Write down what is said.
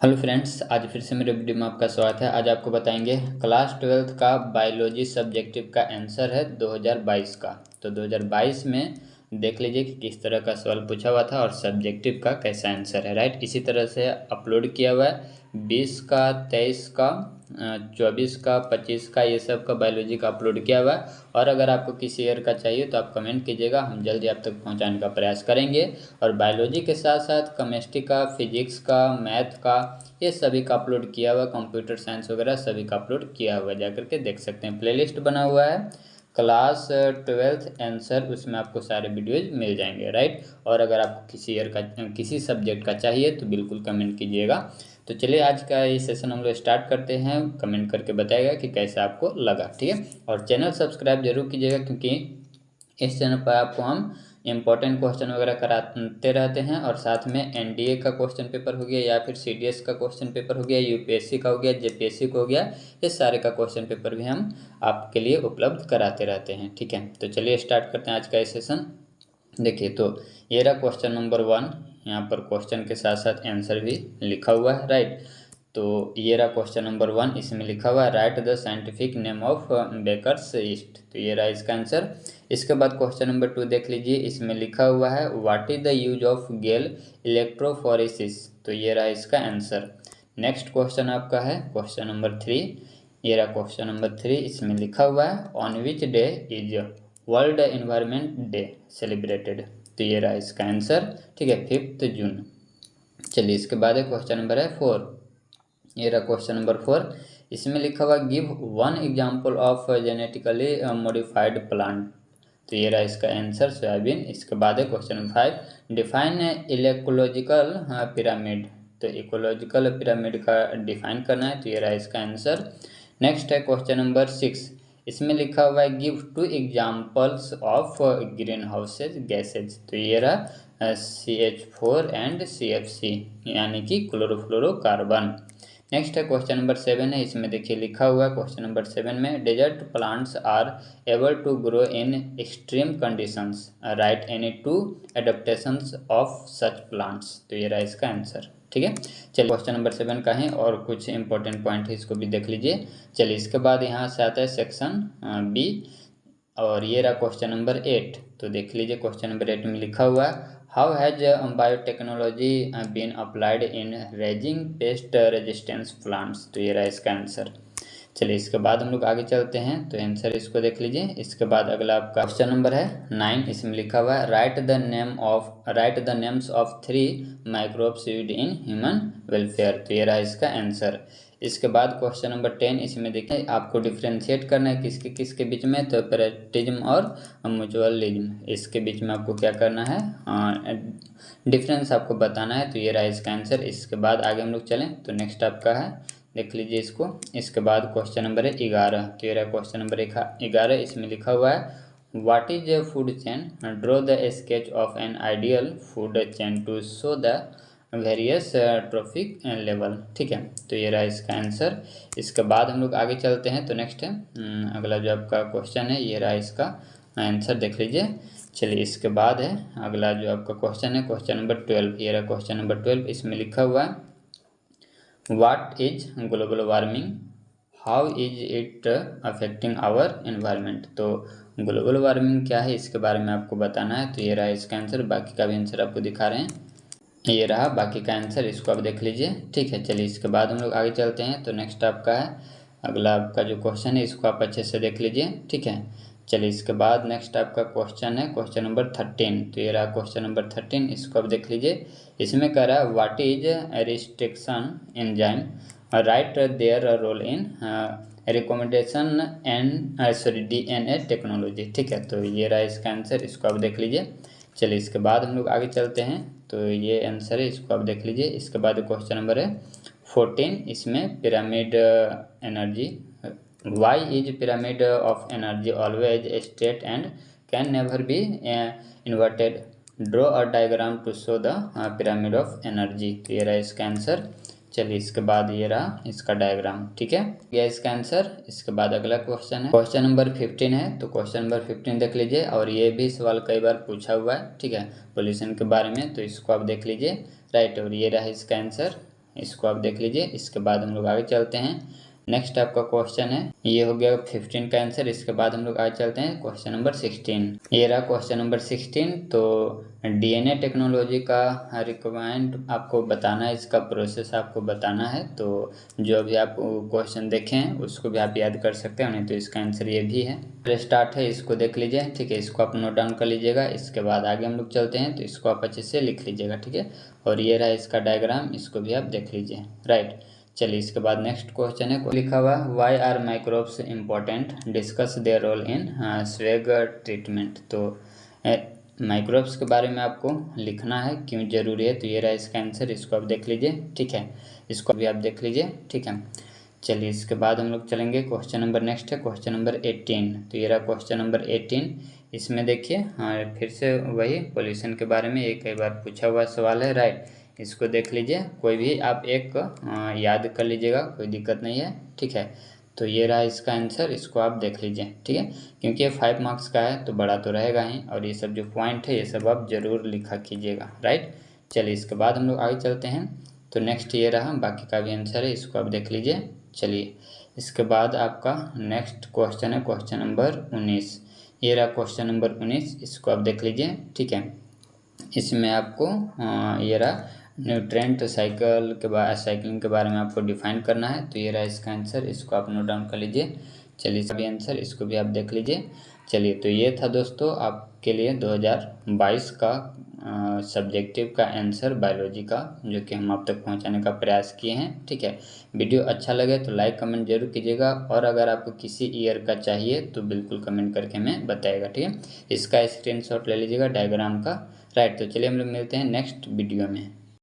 Hello friends, आज फिर से मेरे वीडियो में आपका स्वागत है। आज आपको बताएंगे क्लास 12th का बायोलॉजी सब्जेक्टिव का आंसर है 2022 का। तो 2022 में देख लीजिए कि किस तरह का सवाल पूछा हुआ था और सब्जेक्टिव का कैसा आंसर है। राइट, इसी तरह से अपलोड किया हुआ है 20 का, 23 का, 24 का, 25 का, ये सब का बायोलॉजी का अपलोड किया हुआ है। और अगर आपको किसी ईयर का चाहिए तो आप कमेंट कीजिएगा, हम जल्दी आप तक पहुंचाने का प्रयास करेंगे। और बायोलॉजी के साथ साथ केमिस्ट्री का, फिजिक्स का, मैथ का, ये सभी का अपलोड किया हुआ, कंप्यूटर साइंस वगैरह सभी का अपलोड किया हुआ है, जाकर के देख सकते हैं। प्लेलिस्ट बना हुआ है क्लास 12th आंसर, उसमें आपको सारे वीडियोज मिल जाएंगे। राइट, और अगर आपको किसी ईयर का, किसी सब्जेक्ट का चाहिए तो बिल्कुल कमेंट कीजिएगा। तो चलिए आज का ये सेशन हम लोग स्टार्ट करते हैं। कमेंट करके बताइएगा कि कैसा आपको लगा, ठीक है। और चैनल सब्सक्राइब जरूर कीजिएगा, क्योंकि इस चैनल पर आपको हम इम्पोर्टेंट क्वेश्चन वगैरह कराते रहते हैं। और साथ में एनडीए का क्वेश्चन पेपर हो गया, या फिर सीडीएस का क्वेश्चन पेपर हो गया, यूपीएससी का हो गया, जेपीएससी का हो गया, ये सारे का क्वेश्चन पेपर भी हम आपके लिए उपलब्ध कराते रहते हैं, ठीक है। तो चलिए स्टार्ट करते हैं आज का ये सेशन। देखिए, तो ये रहा क्वेश्चन नंबर 1। यहाँ पर क्वेश्चन के साथ साथ आंसर भी लिखा हुआ है। राइट, तो ये रहा क्वेश्चन नंबर 1, इसमें लिखा हुआ है write the scientific name of baker's yeast. तो ये रहा इसका आंसर। इसके बाद क्वेश्चन नंबर 2 देख लीजिए, इसमें लिखा हुआ है what is the use of gel electrophoresis. तो ये रहा इसका आंसर। नेक्स्ट क्वेश्चन आपका है क्वेश्चन नंबर 3। ये रहा क्वेश्चन नंबर 3, इसमें लिखा हुआ है on which day is world environment day celebrated. तो ये रहा इसका आंसर, ठीक है, 5 जून। चलिए इसके बाद है क्वेश्चन नंबर है 4। ये रहा क्वेश्चन नंबर 4, इसमें लिखा हुआ give one example of genetically modified plant. तो ये रहा इसका आंसर, सोयाबीन। इसके बाद है क्वेश्चन नंबर 5, डिफाइन इलेकोलॉजिकल पिरामिड। तो इकोलॉजिकल पिरामिड का डिफाइन करना है, तो ये रहा इसका आंसर। नेक्स्ट है क्वेश्चन नंबर 6, इसमें लिखा हुआ है give 2 examples of green houses gases. तो ये रहा CH4 एंड CFC, यानी कि क्लोरोफ्लोरोकार्बन। नेक्स्ट है क्वेश्चन नंबर 7 है, इसमें देखिए लिखा हुआ है क्वेश्चन नंबर 7 में desert plants are able to grow in extreme conditions, right any 2 adaptations of such plants. तो ये रहा इसका आंसर, ठीक है। चलिए क्वेश्चन नंबर 7 का है और कुछ इंपॉर्टेंट पॉइंट है, इसको भी देख लीजिए। चलिए इसके बाद यहाँ से आता है सेक्शन बी, और ये रहा क्वेश्चन नंबर 8। तो देख लीजिए क्वेश्चन नंबर 8 में लिखा हुआ है how has biotechnology been applied in raising pest resistance plants. तो ये रहा इसका आंसर। चलिए इसके बाद हम लोग आगे चलते हैं, तो आंसर इसको देख लीजिए। इसके बाद अगला आपका क्वेश्चन नंबर है 9, इसमें लिखा हुआ है write the names of 3 microbes used in human welfare. तो ये रहा इसका आंसर। इसके बाद क्वेश्चन नंबर 10, इसमें देखिए आपको डिफ्रेंशिएट करना है किसके किसके बीच में, तो पैरेटिज्म और म्यूचुअलिज्म, इसके बीच में आपको क्या करना है, डिफरेंस आपको बताना है। तो ये रहा इसका आंसर। इसके बाद आगे हम लोग चलें, तो नेक्स्ट आपका है, देख लीजिए इसको। इसके बाद क्वेश्चन नंबर है 11। तो ये रहा क्वेश्चन नंबर 11, इसमें लिखा हुआ है what is a food chain, draw the sketch of an ideal food chain to show the various trophic level, ठीक है। तो ये रहा इसका आंसर। इसके बाद हम लोग आगे चलते हैं, तो नेक्स्ट है अगला जो आपका क्वेश्चन है, ये रहा इसका आंसर, देख लीजिए। चलिए इसके बाद है अगला जो आपका क्वेश्चन है क्वेश्चन नंबर 12। ये रहा क्वेश्चन नंबर 12, इसमें लिखा हुआ है what is global warming, how is it affecting our environment. तो ग्लोबल वार्मिंग क्या है, इसके बारे में आपको बताना है। तो ये रहा इसका आंसर, बाकी का भी आंसर आपको दिखा रहे हैं। ये रहा बाकी का आंसर, इसको आप देख लीजिए, ठीक है। चलिए इसके बाद हम लोग आगे चलते हैं, तो नेक्स्ट आपका है अगला आपका जो क्वेश्चन है, इसको आप अच्छे से देख लीजिए, ठीक है। चलिए इसके बाद नेक्स्ट आपका क्वेश्चन है क्वेश्चन नंबर 13। तो ये रहा क्वेश्चन नंबर 13, इसको आप देख लीजिए। इसमें कह रहा है what is restriction enzyme, right their role in recommendation and DNA technology, ठीक है। तो ये रहा इसका आंसर, इसको आप देख लीजिए। चलिए इसके बाद हम लोग आगे चलते हैं, तो ये आंसर है, इसको आप देख लीजिए। इसके बाद क्वेश्चन नंबर है 14, इसमें pyramid energy, why is pyramid of energy always straight and can never be inverted, draw a diagram to show the pyramid of energy. तो ये रहा इसका आंसर। चलिए इसके बाद ये रहा इसका डायग्राम, ठीक है, यह इसका आंसर। इसके बाद अगला क्वेश्चन है क्वेश्चन नंबर 15 है। तो क्वेश्चन नंबर 15 देख लीजिए, और ये भी सवाल कई बार पूछा हुआ है, ठीक है, पोल्यूशन के बारे में। तो इसको आप देख लीजिए, राइट, और ये रहा इसका आंसर। इसको आप देख लीजिए। इसके बाद हम लोग आगे चलते हैं। नेक्स्ट आपका क्वेश्चन है, ये हो गया 15 का आंसर। इसके बाद हम लोग आगे चलते हैं क्वेश्चन नंबर 16। ये रहा क्वेश्चन नंबर 16। तो डीएनए टेक्नोलॉजी का रिक्वायरमेंट आपको बताना है, इसका प्रोसेस आपको बताना है। तो जो भी आप क्वेश्चन देखें हैं उसको भी आप याद कर सकते हैं, नहीं तो इसका आंसर ये भी है। स्टार्ट है, इसको देख लीजिए, ठीक है। इसको आप नोट डाउन कर लीजिएगा। इसके बाद आगे हम लोग चलते हैं, तो इसको आप अच्छे से लिख लीजिएगा, ठीक है। और ये रहा इसका डायग्राम, इसको भी आप देख लीजिए, राइट। चलिए इसके बाद नेक्स्ट क्वेश्चन है, लिखा हुआ why are microbes important, discuss their role in स्वेगर ट्रीटमेंट। तो माइक्रोब्स के बारे में आपको लिखना है, क्यों जरूरी है। तो ये रहा इसका आंसर, इसको आप देख लीजिए, ठीक है। इसको भी आप देख लीजिए, ठीक है। चलिए इसके बाद हम लोग चलेंगे क्वेश्चन नंबर नेक्स्ट है क्वेश्चन नंबर 18। तो ये रहा क्वेश्चन नंबर 18। इसमें देखिए, हाँ फिर से वही पोल्यूशन के बारे में एक कई बार पूछा हुआ सवाल है, राइट। इसको देख लीजिए, कोई भी आप एक याद कर लीजिएगा, कोई दिक्कत नहीं है, ठीक है। तो ये रहा इसका आंसर, इसको आप देख लीजिए, ठीक है। क्योंकि ये 5 मार्क्स का है तो बड़ा तो रहेगा ही, और ये सब जो पॉइंट है ये सब आप जरूर लिखा कीजिएगा, राइट। चलिए इसके बाद हम लोग आगे चलते हैं। तो नेक्स्ट ये रहा, बाकी का भी आंसर है, इसको आप देख लीजिए। चलिए इसके बाद आपका नेक्स्ट क्वेश्चन है क्वेश्चन नंबर 19। ये रहा क्वेश्चन नंबर 19, इसको आप देख लीजिए, ठीक है। इसमें आपको ये रहा न्यूट्रेंट साइकिलिंग के बारे में आपको डिफाइन करना है। तो ये रहा इसका आंसर, इसको आप नोट डाउन कर लीजिए। चलिए इसका भी आंसर, इसको भी आप देख लीजिए। चलिए तो ये था दोस्तों आपके लिए 2022 का सब्जेक्टिव का आंसर बायोलॉजी का, जो कि हम आप तक पहुंचाने का प्रयास किए हैं, ठीक है। वीडियो अच्छा लगे तो लाइक कमेंट जरूर कीजिएगा, और अगर आपको किसी ईयर का चाहिए तो बिल्कुल कमेंट करके हमें बताइएगा, ठीक है। इसका स्क्रीनशॉट ले लीजिएगा डायग्राम का, राइट। तो चलिए हम लोग मिलते हैं नेक्स्ट वीडियो में।